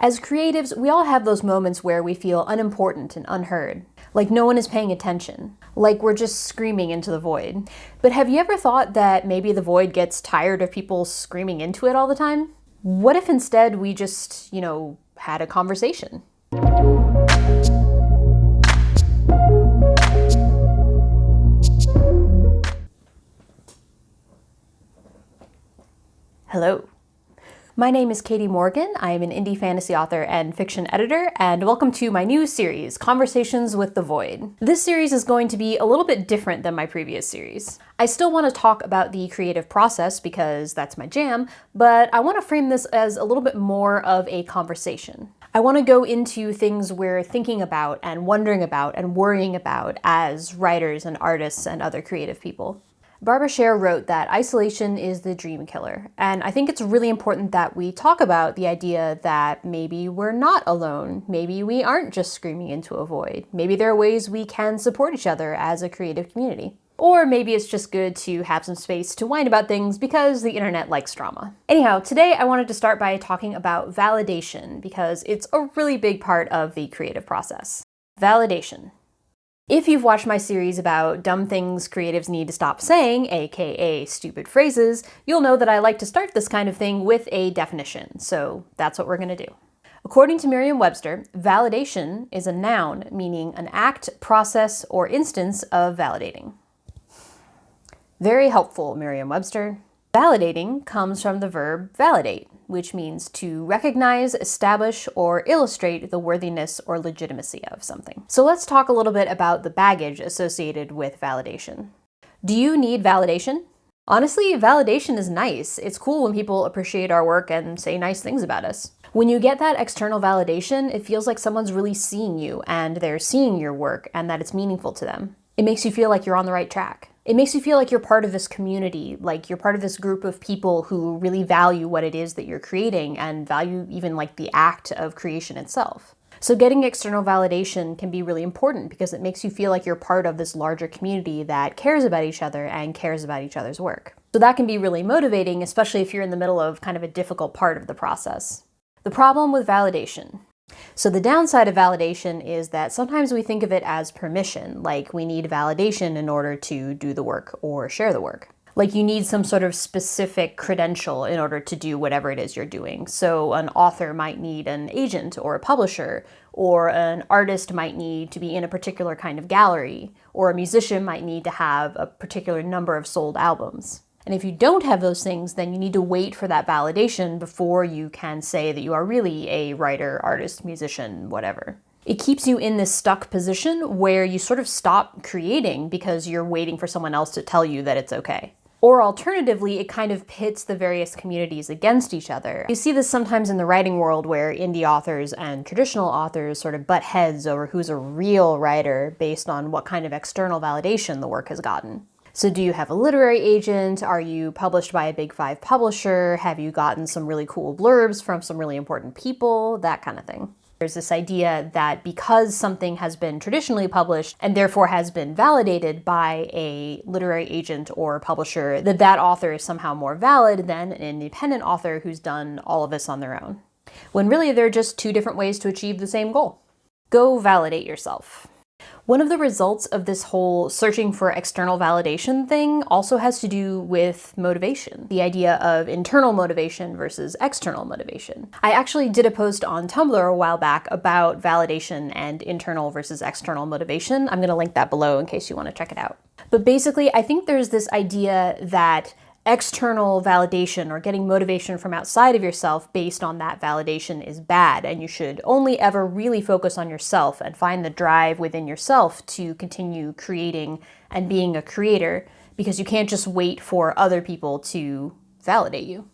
As creatives, we all have those moments where we feel unimportant and unheard, like no one is paying attention, like we're just screaming into the void. But have you ever thought that maybe the void gets tired of people screaming into it all the time? What if instead we just, had a conversation? Hello. My name is Katie Morgan. I am an indie fantasy author and fiction editor, and welcome to my new series, Conversations with the Void. This series is going to be a little bit different than my previous series. I still want to talk about the creative process because that's my jam, but I want to frame this as a little bit more of a conversation. I want to go into things we're thinking about and wondering about and worrying about as writers and artists and other creative people. Barbara Sher wrote that isolation is the dream killer, and I think it's really important that we talk about the idea that maybe we're not alone, maybe we aren't just screaming into a void, maybe there are ways we can support each other as a creative community. Or maybe it's just good to have some space to whine about things because the internet likes drama. Anyhow, today I wanted to start by talking about validation because it's a really big part of the creative process. Validation. If you've watched my series about dumb things creatives need to stop saying, aka stupid phrases, you'll know that I like to start this kind of thing with a definition, so that's what we're going to do. According to Merriam-Webster, validation is a noun meaning an act, process, or instance of validating. Very helpful, Merriam-Webster. Validating comes from the verb validate, which means to recognize, establish, or illustrate the worthiness or legitimacy of something. So let's talk a little bit about the baggage associated with validation. Do you need validation? Honestly, validation is nice. It's cool when people appreciate our work and say nice things about us. When you get that external validation, it feels like someone's really seeing you and they're seeing your work and that it's meaningful to them. It makes you feel like you're on the right track. It makes you feel like you're part of this community, like you're part of this group of people who really value what it is that you're creating and value even like the act of creation itself. So getting external validation can be really important because it makes you feel like you're part of this larger community that cares about each other and cares about each other's work. So that can be really motivating, especially if you're in the middle of kind of a difficult part of the process. The problem with validation. So the downside of validation is that sometimes we think of it as permission, like we need validation in order to do the work or share the work. Like you need some sort of specific credential in order to do whatever it is you're doing. So an author might need an agent or a publisher, or an artist might need to be in a particular kind of gallery, or a musician might need to have a particular number of sold albums. And if you don't have those things, then you need to wait for that validation before you can say that you are really a writer, artist, musician, whatever. It keeps you in this stuck position where you sort of stop creating because you're waiting for someone else to tell you that it's okay. Or alternatively, it kind of pits the various communities against each other. You see this sometimes in the writing world where indie authors and traditional authors sort of butt heads over who's a real writer based on what kind of external validation the work has gotten. So do you have a literary agent? Are you published by a Big Five publisher? Have you gotten some really cool blurbs from some really important people? That kind of thing. There's this idea that because something has been traditionally published and therefore has been validated by a literary agent or publisher, that author is somehow more valid than an independent author who's done all of this on their own. When really they're just two different ways to achieve the same goal. Go validate yourself. One of the results of this whole searching for external validation thing also has to do with motivation, the idea of internal motivation versus external motivation. I actually did a post on Tumblr a while back about validation and internal versus external motivation. I'm going to link that below in case you want to check it out. But basically, I think there's this idea that external validation or getting motivation from outside of yourself based on that validation is bad, and you should only ever really focus on yourself and find the drive within yourself to continue creating and being a creator, because you can't just wait for other people to validate you.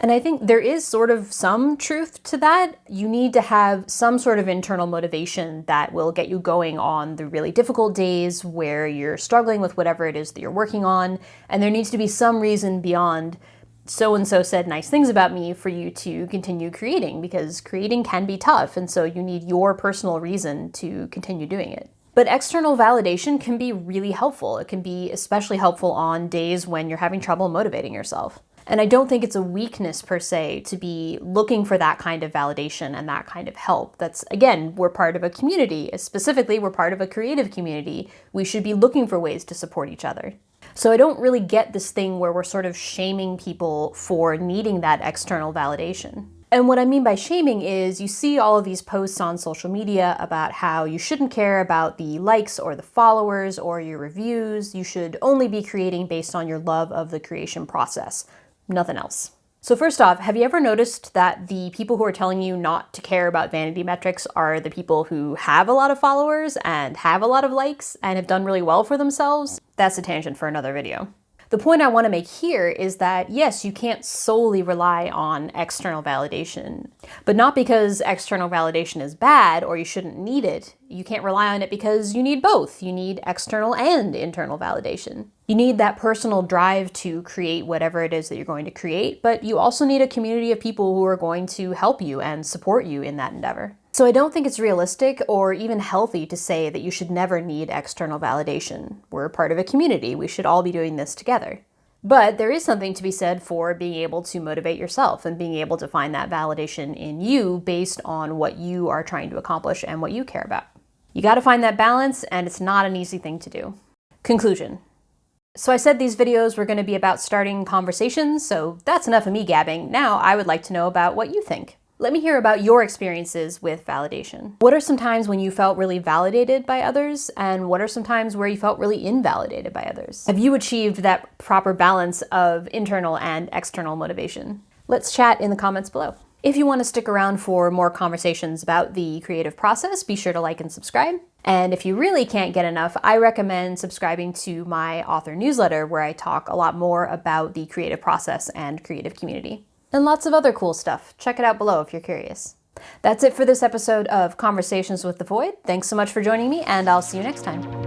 And I think there is sort of some truth to that. You need to have some sort of internal motivation that will get you going on the really difficult days where you're struggling with whatever it is that you're working on. And there needs to be some reason beyond so-and-so said nice things about me for you to continue creating, because creating can be tough. And so you need your personal reason to continue doing it. But external validation can be really helpful. It can be especially helpful on days when you're having trouble motivating yourself. And I don't think it's a weakness per se to be looking for that kind of validation and that kind of help. That's, again, we're part of a community. Specifically, we're part of a creative community. We should be looking for ways to support each other. So I don't really get this thing where we're sort of shaming people for needing that external validation. And what I mean by shaming is you see all of these posts on social media about how you shouldn't care about the likes or the followers or your reviews. You should only be creating based on your love of the creation process, nothing else. So first off, have you ever noticed that the people who are telling you not to care about vanity metrics are the people who have a lot of followers and have a lot of likes and have done really well for themselves? That's a tangent for another video. The point I want to make here is that, yes, you can't solely rely on external validation, but not because external validation is bad or you shouldn't need it. You can't rely on it because you need both. You need external and internal validation. You need that personal drive to create whatever it is that you're going to create, but you also need a community of people who are going to help you and support you in that endeavor. So I don't think it's realistic or even healthy to say that you should never need external validation. We're part of a community. We should all be doing this together. But there is something to be said for being able to motivate yourself and being able to find that validation in you based on what you are trying to accomplish and what you care about. You got to find that balance, and it's not an easy thing to do. Conclusion. So I said these videos were going to be about starting conversations, so that's enough of me gabbing. Now I would like to know about what you think. Let me hear about your experiences with validation. What are some times when you felt really validated by others, and what are some times where you felt really invalidated by others? Have you achieved that proper balance of internal and external motivation? Let's chat in the comments below. If you want to stick around for more conversations about the creative process, be sure to like and subscribe. And if you really can't get enough, I recommend subscribing to my author newsletter, where I talk a lot more about the creative process and creative community. And lots of other cool stuff. Check it out below if you're curious. That's it for this episode of Conversations with the Void. Thanks so much for joining me, and I'll see you next time.